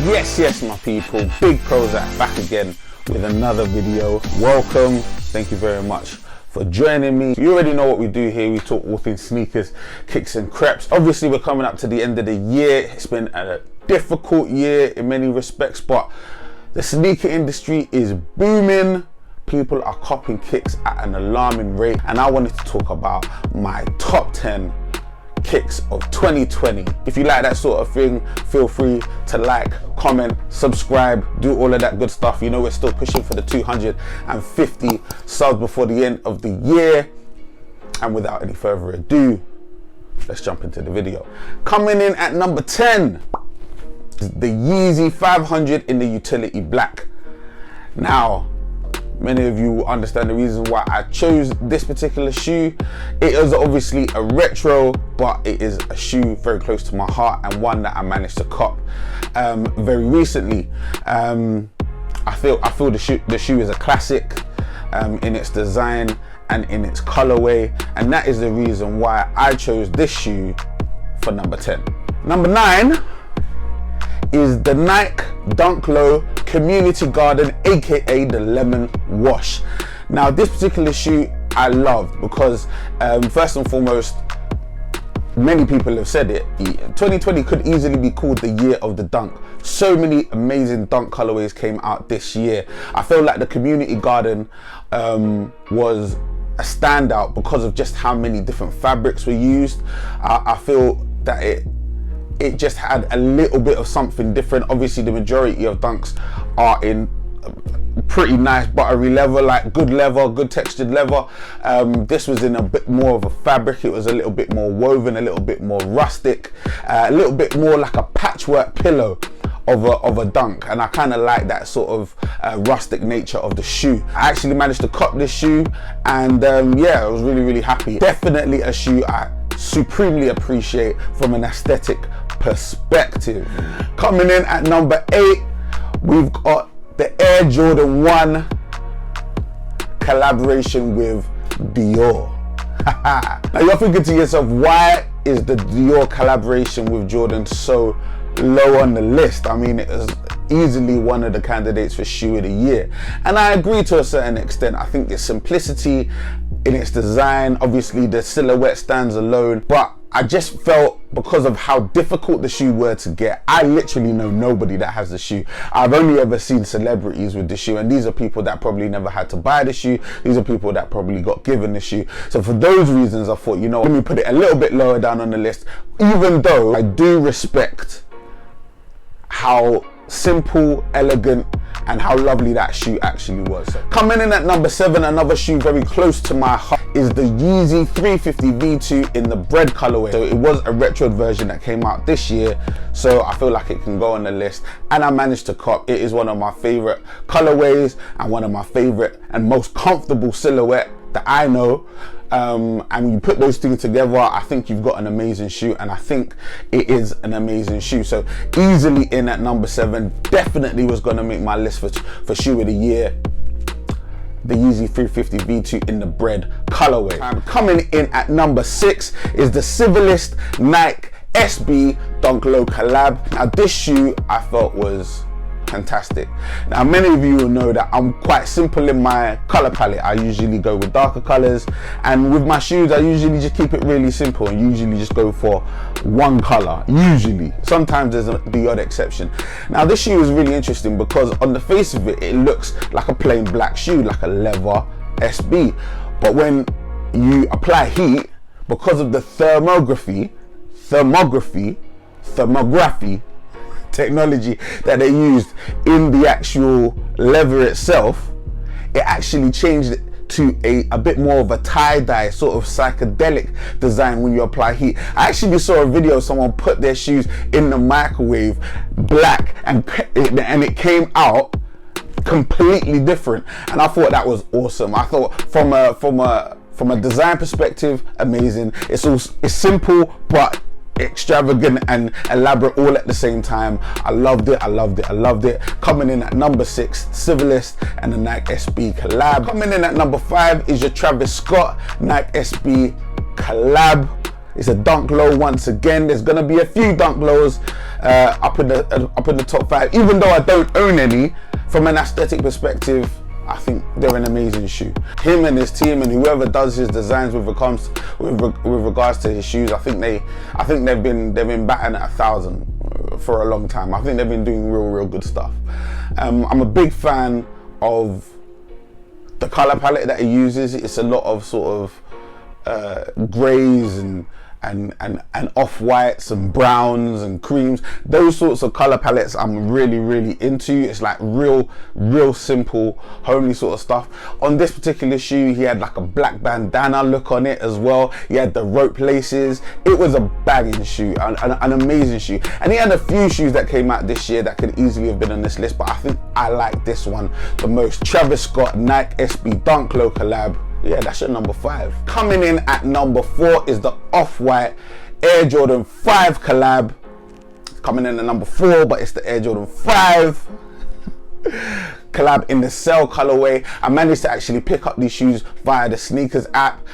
Yes, my people, Big Prozech back again with another video. Welcome, thank you very much for joining me. You already know what we do here. We talk all things sneakers, kicks and creps. Obviously, we're coming up to the end of the year. It's been a difficult year in many respects, but the sneaker industry is booming. People are copping kicks at an alarming rate, and I wanted to talk about my top 10 kicks of 2020. If you like that sort of thing, feel free to like, comment, subscribe, do all of that good stuff. You know, we're still pushing for the 250 subs before the end of the year. And without any further ado, let's jump into the video. Coming in at number 10 is the YEEZY 500 in the utility black. Now, many of you will understand the reason why I chose this particular shoe. It is obviously a retro, but it is a shoe very close to my heart and one that I managed to cop very recently. I feel the shoe is a classic in its design and in its colorway, and that is the reason why I chose this shoe for number 10. Number 9 is the Nike Dunk Low Community Garden, aka the Lemon Wash. Now, this particular shoe I loved because first and foremost, many people have said it, 2020 could easily be called the year of the dunk. So many amazing dunk colorways came out this year. I feel like the Community Garden was a standout because of just how many different fabrics were used. I feel that it just had a little bit of something different. Obviously, the majority of dunks are in pretty nice buttery leather, like good leather, good textured leather. This was in a bit more of a fabric. It was a little bit more woven, a little bit more rustic, a little bit more like a patchwork pillow of a dunk, and I kind of like that sort of rustic nature of the shoe. I actually managed to cop this shoe, and yeah, I was really happy. Definitely a shoe I supremely appreciate from an aesthetic perspective. Coming in at number 8, we've got the Air Jordan 1 collaboration with DIOR. Now you're thinking to yourself, why is the DIOR collaboration with Jordan so low on the list? I mean, it is easily one of the candidates for shoe of the year, and I agree to a certain extent. I think the simplicity in its design, obviously the silhouette stands alone, but I just felt because of how difficult the shoe were to get, I literally know nobody that has the shoe. I've only ever seen celebrities with the shoe, and these are people that probably never had to buy the shoe. These are people that probably got given the shoe. So for those reasons, I thought, you know, let me put it a little bit lower down on the list, even though I do respect how simple, elegant, and how lovely that shoe actually was. Coming in at number 7, another shoe very close to my heart, is the YEEZY 350 V2 in the BRED colorway. So it was a retro version that came out this year, so I feel like it can go on the list, and I managed to cop. It is one of my favorite colorways and one of my favorite and most comfortable silhouette that I know. And you put those things together, I think you've got an amazing shoe, and I think it is an amazing shoe. So easily in at number 7, definitely was going to make my list for shoe of the year, the YEEZY 350 V2 in the BRED colorway. Coming in at number 6 is the CIVILIST Nike SB Dunk Low collab. Now this shoe I felt was fantastic. Now many of you will know that I'm quite simple in my color palette. I usually go with darker colors, and with my shoes I usually just keep it really simple and usually just go for one color. Usually, sometimes there's the odd exception. Now this shoe is really interesting because on the face of it, it looks like a plain black shoe, like a leather SB, but when you apply heat, because of the thermography technology that they used in the actual leather itself, it actually changed it to a bit more of a tie-dye sort of psychedelic design when you apply heat. I actually saw a video of someone put their shoes in the microwave black, and it came out completely different, and I thought that was awesome. I thought from a design perspective, amazing. It's simple but extravagant and elaborate all at the same time. I loved it. Coming in at number 6, CIVILIST and the Nike SB collab. Coming in at number 5 is your Travis Scott Nike SB collab. It's a dunk low once again. There's gonna be a few dunk lows up in the top 5. Even though I don't own any, from an aesthetic perspective, I think they're an amazing shoe. Him and his team and whoever does his designs with regards to his shoes, I think they've been batting at 1,000 for a long time. I think they've been doing real good stuff. I'm a big fan of the color palette that he uses. It's a lot of sort of grays and off-whites and browns and creams. Those sorts of color palettes I'm really into. It's like real simple, homely sort of stuff. On this particular shoe, he had like a black bandana look on it as well. He had the rope laces. It was a banging shoe, an amazing shoe. And he had a few shoes that came out this year that could easily have been on this list, but I think I like this one the most. Travis Scott Nike SB Dunk Low collab. Yeah, that's your number 5. Coming in at number 4 is the Off-White Air Jordan 5 collab. Coming in at number 4, but it's the Air Jordan 5 collab in the Cell colorway. I managed to actually pick up these shoes via the Sneakers app,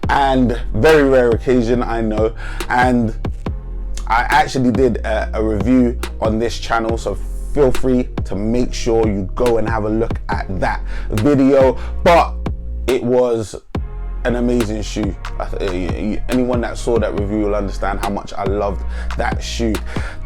and very rare occasion, I know. And I actually did a review on this channel, so feel free to make sure you go and have a look at that video. But it was an amazing shoe. Anyone that saw that review will understand how much I loved that shoe.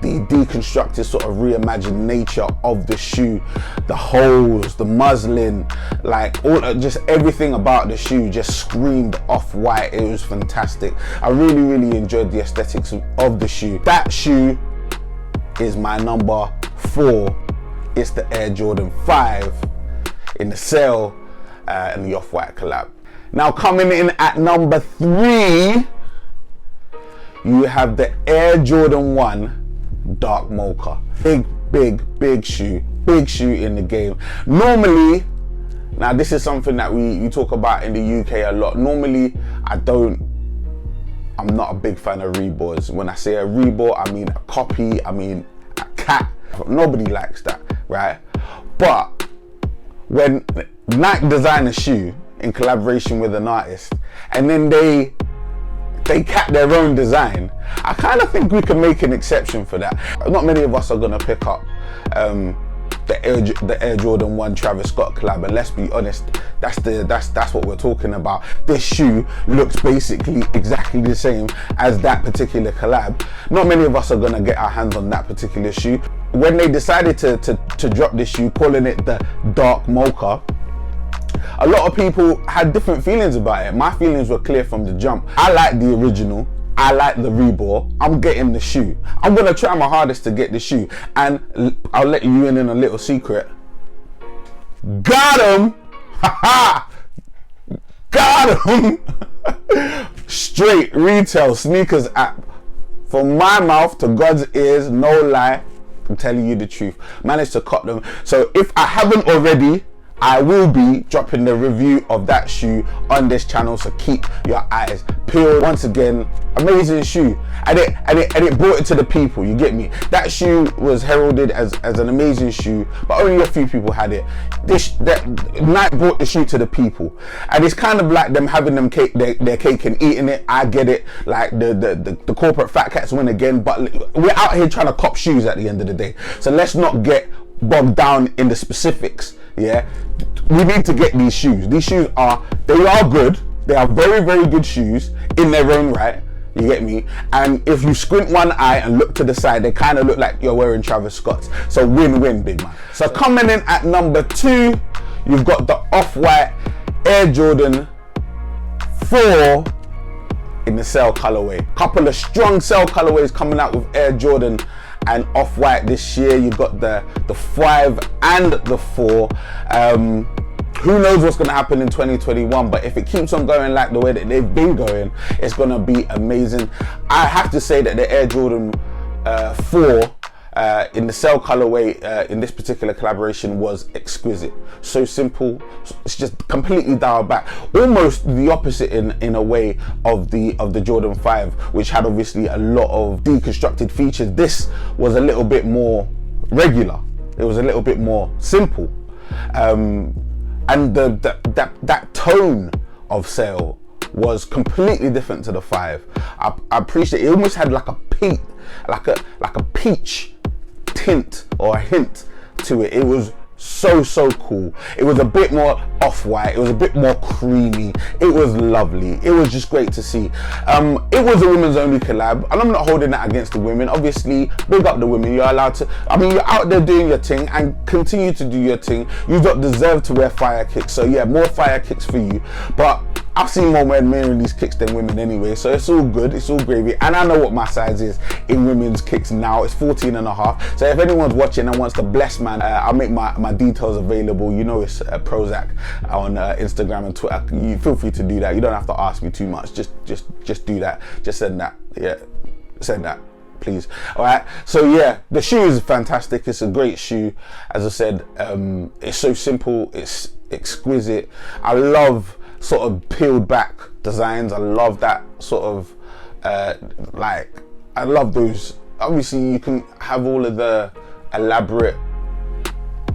The deconstructed sort of reimagined nature of the shoe, the holes, the muslin, like just everything about the shoe just screamed Off-White. It was fantastic. I really enjoyed the aesthetics of the shoe. That shoe is my number 4. It's the Air Jordan 5 in the Cell and the Off-White collab. Now coming in at number 3, you have the Air Jordan 1 Dark Mocha. Big shoe in the game. Normally, now this is something that we talk about in the UK a lot. Normally, I'm not a big fan of rebores. When I say a rebore, I mean a copy, I mean a cat. Nobody likes that, right? But when Nike design a shoe in collaboration with an artist, and then they cap their own design, I kind of think we can make an exception for that. Not many of us are gonna pick up the Air Jordan 1 Travis Scott collab, and let's be honest, that's what we're talking about. This shoe looks basically exactly the same as that particular collab. Not many of us are gonna get our hands on that particular shoe. When they decided to drop this shoe, calling it the Dark Mocha, a lot of people had different feelings about it. My feelings were clear from the jump. I like the original. I like the rebore. I'm getting the shoe. I'm gonna try my hardest to get the shoe, and I'll let you in a little secret. Got him! Haha! Got him! Straight retail Sneakers app. From my mouth to God's ears, no lie, I'm telling you the truth. Managed to cop them. So if I haven't already, I will be dropping the review of that shoe on this channel, so keep your eyes peeled. Once again, amazing shoe, and it brought it to the people. You get me? That shoe was heralded as an amazing shoe, but only a few people had it. Nike brought the shoe to the people, and it's kind of like them having their cake and eating it. I get it. Like the corporate fat cats win again, but we're out here trying to cop shoes at the end of the day. So let's not get bogged down in the specifics. Yeah, we need to get these shoes. These shoes are good. They are very good shoes in their own right. You get me? And if you squint one eye and look to the side, they kind of look like you're wearing Travis Scott's. So win-win, big man. So coming in at number 2, you've got the Off-White Air Jordan 4 in the Cell colorway. Couple of strong Cell colorways coming out with Air Jordan and Off-White this year. You got the 5 and the 4. Who knows what's going to happen in 2021, but if it keeps on going like the way that they've been going, it's going to be amazing. I have to say that the Air Jordan 4 in the Cell colorway in this particular collaboration was exquisite. So simple, it's just completely dialed back, almost the opposite in a way of the Jordan 5, which had obviously a lot of deconstructed features. This was a little bit more regular. It was a little bit more simple, and that tone of Cell was completely different to the 5. I appreciate it. It almost had like a peach tint or a hint to it. It was so cool. It was a bit more off-white, it was a bit more creamy, it was lovely, it was just great to see. It was a women's only collab, and I'm not holding that against the women. Obviously, big up the women. You're allowed to, I mean, you're out there doing your thing and continue to do your thing. You don't deserve to wear fire kicks, so yeah, more fire kicks for you. But I've seen more men wearing these kicks than women anyway, so it's all good, it's all gravy. And I know what my size is in women's kicks now. It's 14.5. So if anyone's watching and wants to bless, man, I'll make my details available. You know, it's Prozech on Instagram and Twitter. You feel free to do that. You don't have to ask me too much. Just do that. Just send that. Yeah, send that, please. All right. So yeah, the shoe is fantastic. It's a great shoe. As I said, it's so simple. It's exquisite. I love sort of peeled back designs. I love that sort of I love those. Obviously you can have all of the elaborate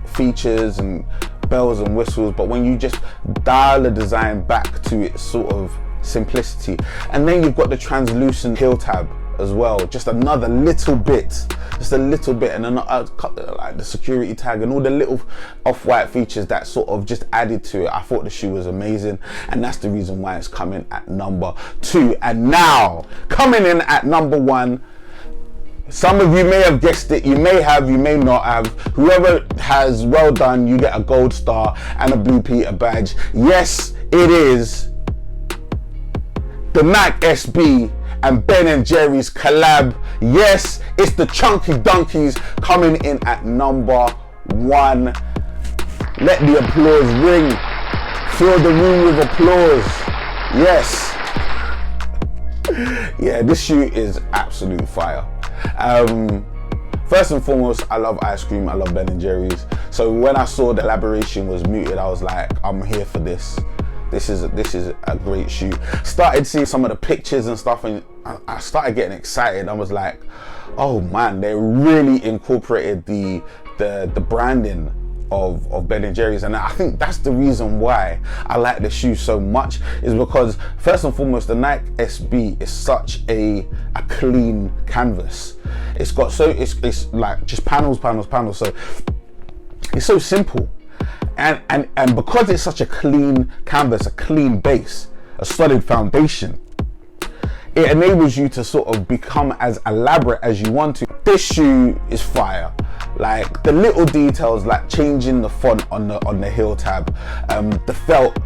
features and bells and whistles, but when you just dial the design back to its sort of simplicity, and then you've got the translucent heel tab as well, just another little bit, and then like the security tag and all the little off-white features that sort of just added to it. I thought the shoe was amazing, and that's the reason why it's coming at number 2. And now coming in at number 1, some of you may have guessed it, you may have, you may not have. Whoever has, well done, you get a gold star and a Blue Peter badge. Yes, it is the Nike SB and Ben & Jerry's collab. Yes, it's the Chunky Dunkies coming in at number 1. Let the applause ring. Fill the room with applause. Yes. Yeah, this shoe is absolute fire. First and foremost, I love ice cream. I love Ben & Jerry's. So when I saw the collaboration was muted, I was like, I'm here for this. This is a great shoe. Started seeing some of the pictures and stuff, and I started getting excited. I was like, oh man, they really incorporated the branding of Ben & Jerry's, and I think that's the reason why I like the shoe so much, is because first and foremost, the Nike SB is such a clean canvas. It's got it's like just panels, so it's so simple. And because it's such a clean canvas, a clean base, a solid foundation, it enables you to sort of become as elaborate as you want to. This shoe is fire. Like the little details, like changing the font on the heel tab, the felt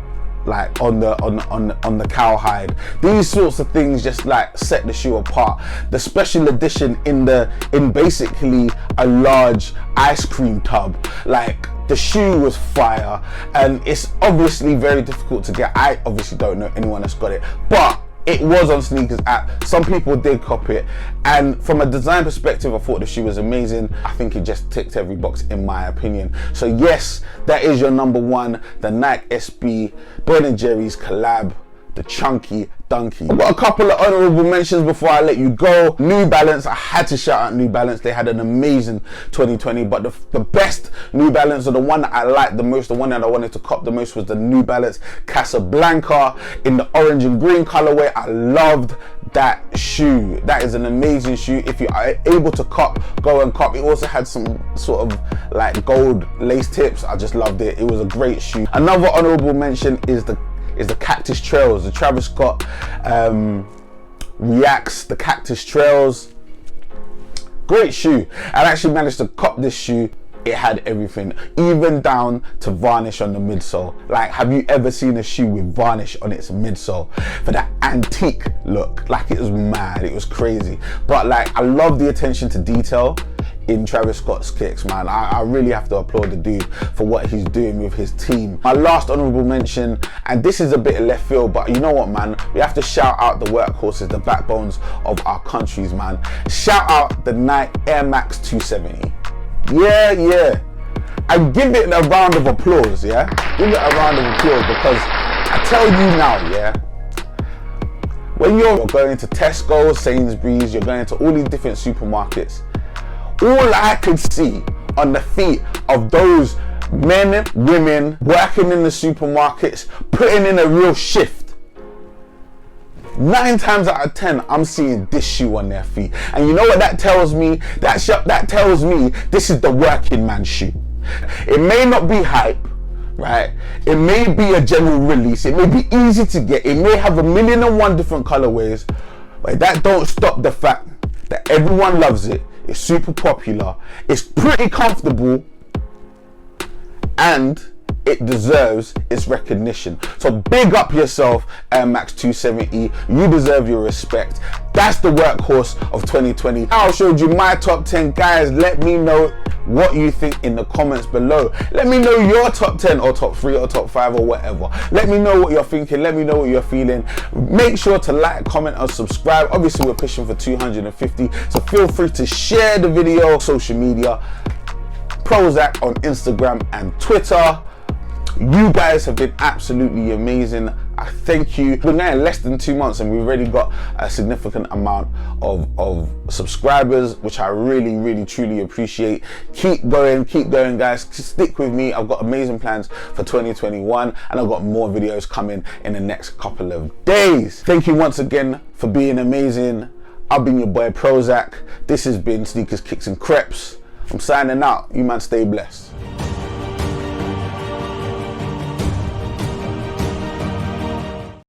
like on the cowhide, these sorts of things just like set the shoe apart. The special edition in basically a large ice cream tub, like the shoe was fire, and it's obviously very difficult to get. I obviously don't know anyone that's got it, but it was on Sneakers app. Some people did copy it, and from a design perspective, I thought the shoe was amazing. I think it just ticked every box in my opinion. So yes, that is your number 1, the Nike SB Ben & Jerry's collab, the Chunky Dunky. I've got a couple of honourable mentions before I let you go. New Balance, I had to shout out New Balance. They had an amazing 2020, but the best New Balance, or the one that I liked the most, the one that I wanted to cop the most, was the New Balance Casablanca in the orange and green colorway. I loved that shoe. That is an amazing shoe. If you are able to cop, go and cop. It also had some sort of like gold lace tips. I just loved it. It was a great shoe. Another honourable mention is the Cactus Trails, the Travis Scott Reacts, the Cactus Trails. Great shoe. I actually managed to cop this shoe. It had everything, even down to varnish on the midsole. Like, have you ever seen a shoe with varnish on its midsole for that antique look? Like, it was mad, it was crazy. But like, I love the attention to detail in Travis Scott's kicks, man. I really have to applaud the dude for what he's doing with his team. My last honourable mention, and this is a bit of left field, but you know what, man, we have to shout out the workhorses, the backbones of our countries, man. Shout out the Nike Air Max 270. Yeah, and give it a round of applause. Yeah, give it a round of applause, because I tell you now, yeah, when you're going to Tesco, Sainsbury's, you're going to all these different supermarkets, all I could see on the feet of those men, women working in the supermarkets, putting in a real shift, 9 times out of 10, I'm seeing this shoe on their feet. And you know what that tells me? That tells me this is the working man shoe. It may not be hype, right? It may be a general release. It may be easy to get. It may have 1,000,001 different colorways, but that don't stop the fact that everyone loves it. It's super popular. It's pretty comfortable, and it deserves its recognition. So big up yourself, Air Max 270. You deserve your respect. That's the workhorse of 2020. I showed you my top 10. Guys, let me know what you think in the comments below. Let me know your top 10 or top 3 or top 5 or whatever. Let me know what you're thinking. Let me know what you're feeling. Make sure to like, comment, and subscribe. Obviously, we're pushing for 250, so feel free to share the video on social media. Prozech on Instagram and Twitter. You guys have been absolutely amazing. I thank you. We've been going less than 2 months and we've already got a significant amount of subscribers, which I really truly appreciate. Keep going guys. Stick with me. I've got amazing plans for 2021 and I've got more videos coming in the next couple of days. Thank you once again for being amazing. I've been your boy Prozech. This has been Sneakers, Kicks and Creps. I'm signing out. You man stay blessed.